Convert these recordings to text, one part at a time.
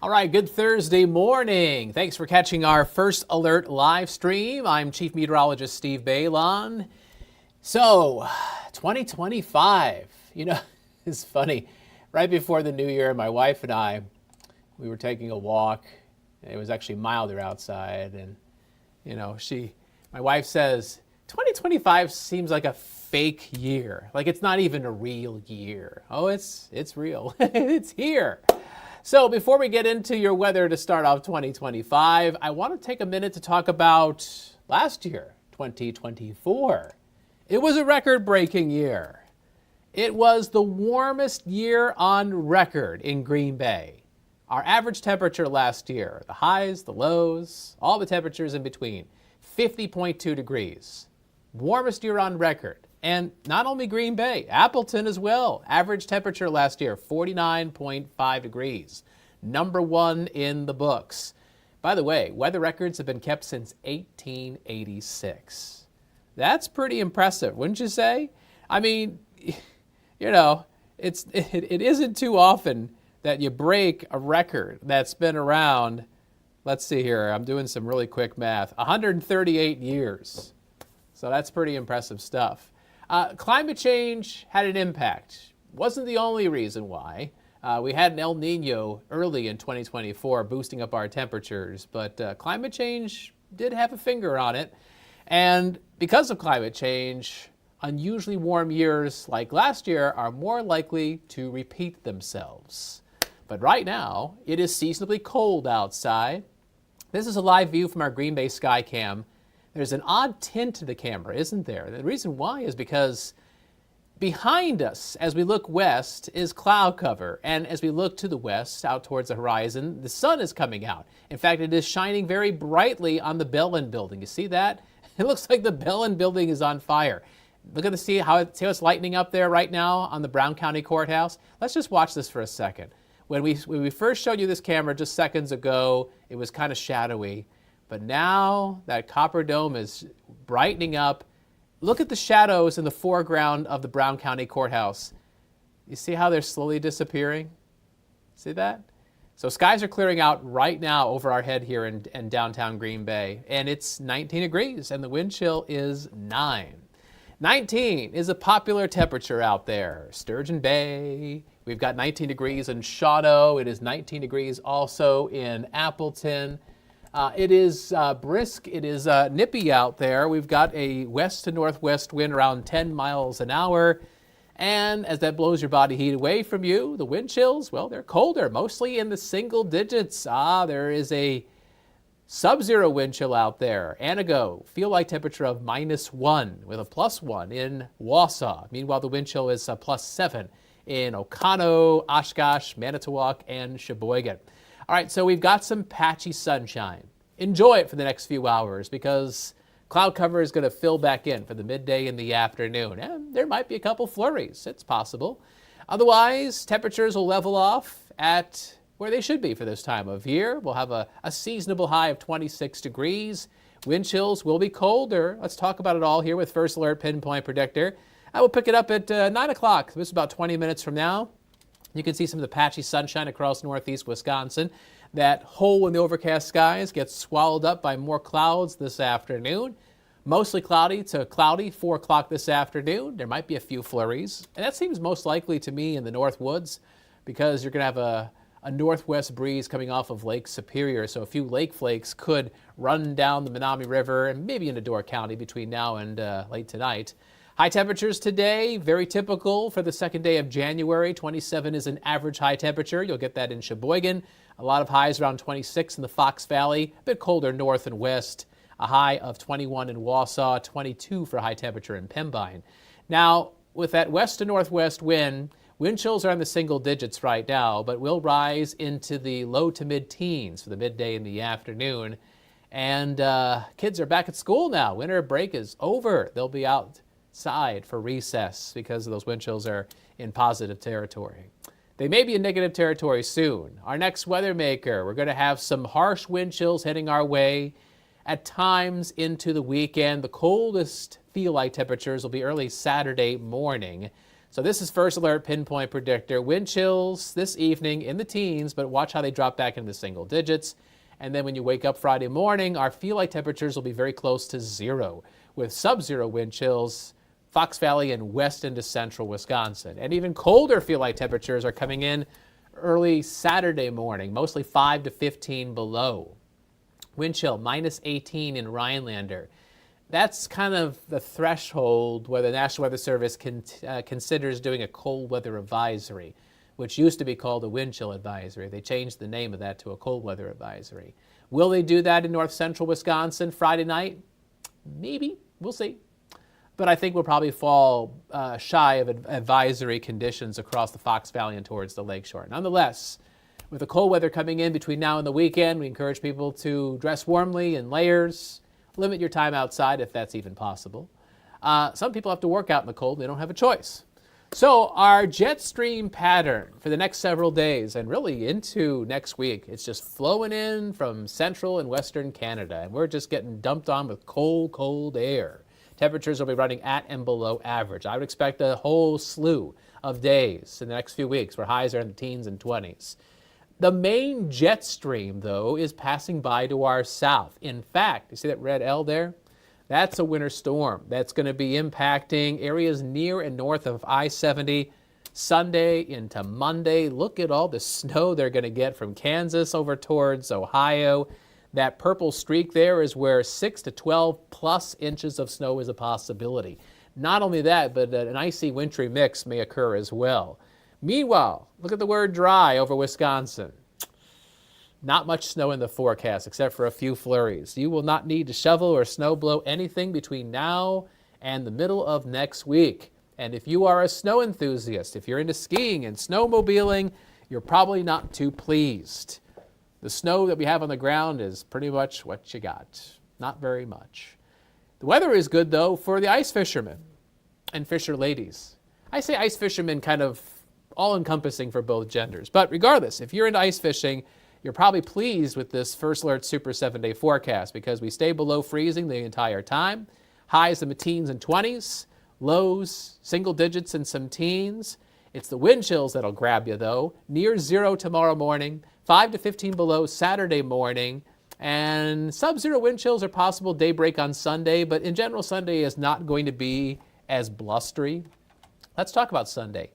All right, good Thursday morning. Thanks for catching our First Alert live stream. I'm Chief Meteorologist Steve Beylon. So, 2025, it's funny. Right before the new year, my wife and I, we were taking a walk. It was actually milder outside. And, my wife says, 2025 seems like a fake year. Like it's not even a real year. Oh, it's real. It's here. So before we get into your weather to start off 2025, I want to take a minute to talk about last year, 2024. It was a record-breaking year. It was the warmest year on record in Green Bay. Our average temperature last year, the highs, the lows, all the temperatures in between, 50.2 degrees. Warmest year on record. And not only Green Bay, Appleton as well. Average temperature last year, 49.5 degrees. Number one in the books. By the way, weather records have been kept since 1886. That's pretty impressive, wouldn't you say? I mean, it isn't too often that you break a record that's been around, let's see here, I'm doing some really quick math, 138 years. So that's pretty impressive stuff. Climate change had an impact. Wasn't the only reason why. We had an El Nino early in 2024 boosting up our temperatures, but climate change did have a finger on it. And because of climate change, unusually warm years like last year are more likely to repeat themselves. But right now, it is seasonably cold outside. This is a live view from our Green Bay Skycam. There's an odd tint to the camera, isn't there? The reason why is because behind us, as we look west, is cloud cover. And as we look to the west, out towards the horizon, the sun is coming out. In fact, it is shining very brightly on the Beylon building. You see that? It looks like the Beylon building is on fire. Look at see how it's lightening up there right now on the Brown County Courthouse. Let's just watch this for a second. When we first showed you this camera just seconds ago, it was kind of shadowy. But now that copper dome is brightening up. Look at the shadows in the foreground of the Brown County Courthouse. You see how they're slowly disappearing? See that? So skies are clearing out right now over our head here in downtown Green Bay. And it's 19 degrees and the wind chill is 9. 19 is a popular temperature out there. Sturgeon Bay, we've got 19 degrees in Shawano. It is 19 degrees also in Appleton. It is brisk, it is nippy out there. We've got a west to northwest wind around 10 miles an hour. And as that blows your body heat away from you, the wind chills, well, they're colder, mostly in the single digits. There is a sub-zero wind chill out there. Anago, feel-like temperature of -1 with a +1 in Wausau. Meanwhile, the wind chill is +7 in Oconto, Oshkosh, Manitowoc, and Sheboygan. All right, so we've got some patchy sunshine. Enjoy it for the next few hours because cloud cover is going to fill back in for the midday and the afternoon. And there might be a couple flurries. It's possible. Otherwise, temperatures will level off at where they should be for this time of year. We'll have a seasonable high of 26 degrees. Wind chills will be colder. Let's talk about it all here with First Alert Pinpoint Predictor. I will pick it up at 9 o'clock. This is about 20 minutes from now. You can see some of the patchy sunshine across northeast Wisconsin. That hole in the overcast skies gets swallowed up by more clouds this afternoon. Mostly cloudy to cloudy, 4 o'clock this afternoon. There might be a few flurries. And that seems most likely to me in the North Woods because you're going to have a northwest breeze coming off of Lake Superior. So a few lake flakes could run down the Menominee River and maybe into Door County between now and late tonight. High temperatures today, very typical for the second day of January. 27 is an average high temperature. You'll get that in Sheboygan. A lot of highs around 26 in the Fox Valley. A bit colder north and west. A high of 21 in Wausau, 22 for high temperature in Pembine. Now, with that west to northwest wind chills are in the single digits right now, but will rise into the low to mid-teens for the midday and the afternoon. And kids are back at school now. Winter break is over. They'll be outside for recess because those wind chills are in positive territory. They may be in negative territory soon. Our next weather maker, we're going to have some harsh wind chills heading our way at times into the weekend. The coldest feel-like temperatures will be early Saturday morning. So this is First Alert Pinpoint Predictor. Wind chills this evening in the teens, but watch how they drop back into single digits. And then when you wake up Friday morning, our feel-like temperatures will be very close to zero, with sub-zero wind chills, Fox Valley and west into central Wisconsin. And even colder feel-like temperatures are coming in early Saturday morning, mostly 5 to 15 below. Wind chill, minus 18 in Rhinelander. That's kind of the threshold where the National Weather Service considers doing a cold weather advisory, which used to be called a wind chill advisory. They changed the name of that to a cold weather advisory. Will they do that in north central Wisconsin Friday night? Maybe. We'll see. But I think we'll probably fall shy of advisory conditions across the Fox Valley and towards the lakeshore. Nonetheless, with the cold weather coming in between now and the weekend, we encourage people to dress warmly in layers, limit your time outside if that's even possible. Some people have to work out in the cold. They don't have a choice. So our jet stream pattern for the next several days and really into next week, it's just flowing in from central and western Canada, and we're just getting dumped on with cold, cold air. Temperatures will be running at and below average. I would expect a whole slew of days in the next few weeks where highs are in the teens and 20s. The main jet stream, though, is passing by to our south. In fact, you see that red L there? That's a winter storm that's going to be impacting areas near and north of I-70 Sunday into Monday. Look at all the snow they're going to get from Kansas over towards Ohio. That purple streak there is where 6 to 12 plus inches of snow is a possibility. Not only that, but an icy wintry mix may occur as well. Meanwhile, look at the word dry over Wisconsin. Not much snow in the forecast except for a few flurries. You will not need to shovel or snow blow anything between now and the middle of next week. And if you are a snow enthusiast, if you're into skiing and snowmobiling, you're probably not too pleased. The snow that we have on the ground is pretty much what you got. Not very much. The weather is good, though, for the ice fishermen and fisher ladies. I say ice fishermen kind of all-encompassing for both genders. But regardless, if you're into ice fishing, you're probably pleased with this First Alert Super 7-day forecast because we stay below freezing the entire time. Highs in the teens and 20s, lows, single digits and some teens. It's the wind chills that'll grab you, though. Near zero tomorrow morning, 5 to 15 below Saturday morning, and sub-zero wind chills are possible daybreak on Sunday, but in general, Sunday is not going to be as blustery. Let's talk about Sunday.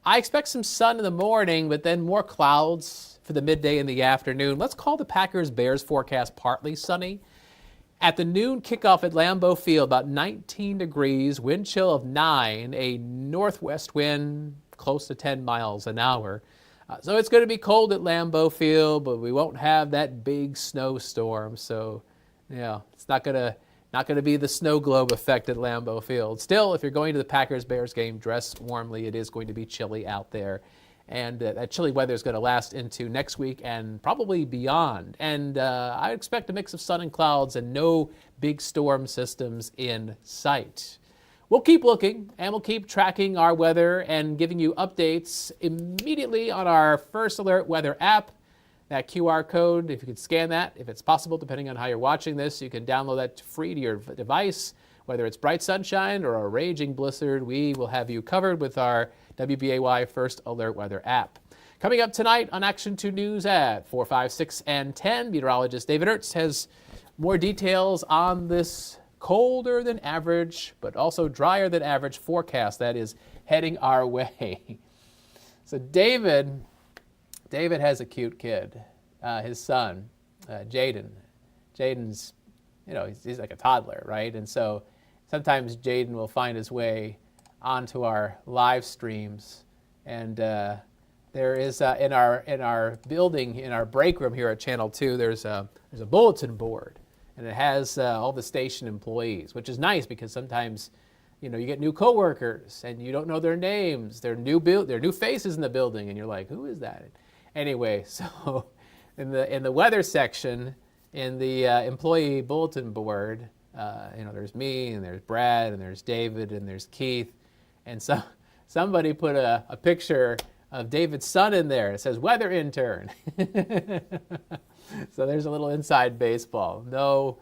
I expect some sun in the morning, but then more clouds for the midday and the afternoon. Let's call the Packers-Bears forecast partly sunny. At the noon kickoff at Lambeau Field, about 19 degrees, wind chill of 9, a northwest wind close to 10 miles an hour. So it's going to be cold at Lambeau Field, but we won't have that big snowstorm. So, yeah, it's not going to be the snow globe effect at Lambeau Field. Still, if you're going to the Packers-Bears game, dress warmly. It is going to be chilly out there. And that chilly weather is going to last into next week and probably beyond. And I expect a mix of sun and clouds and no big storm systems in sight. We'll keep looking and we'll keep tracking our weather and giving you updates immediately on our First Alert Weather app. That QR code, if you could scan that, if it's possible, depending on how you're watching this, you can download that free to your device. Whether it's bright sunshine or a raging blizzard, we will have you covered with our WBAY First Alert Weather app. Coming up tonight on Action 2 News at 4, 5, 6, and 10, meteorologist David Ertz has more details on this colder than average, but also drier than average forecast that is heading our way. So David has a cute kid, his son, Jaden. Jaden's, he's like a toddler, right? And so sometimes Jaden will find his way onto our live streams, and there is in our building, in our break room here at Channel 2, there's a bulletin board, and it has all the station employees, which is nice because sometimes you get new coworkers and you don't know their names. They're new faces in the building, and you're like, who is that? Anyway, so in the weather section in the employee bulletin board, there's me and there's Brad and there's David and there's Keith, and somebody put a picture of David's son in there. It says weather intern. So there's a little inside baseball. No,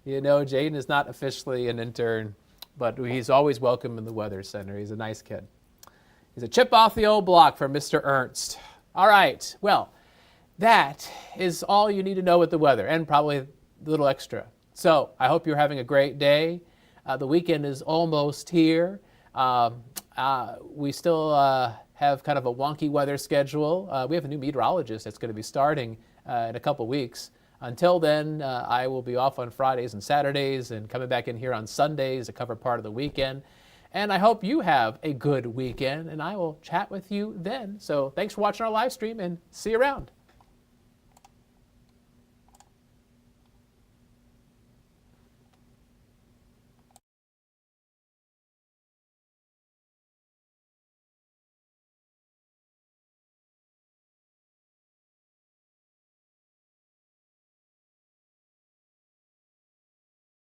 Jaden is not officially an intern, but he's always welcome in the weather center. He's a nice kid. He's a chip off the old block for Mr. Ernst. All right, well, that is all you need to know with the weather, and probably a little extra. So I hope you're having a great day. The weekend is almost here. We still have kind of a wonky weather schedule. We have a new meteorologist that's going to be starting in a couple weeks. Until then, I will be off on Fridays and Saturdays and coming back in here on Sundays to cover part of the weekend. And I hope you have a good weekend, and I will chat with you then. So thanks for watching our live stream, and see you around.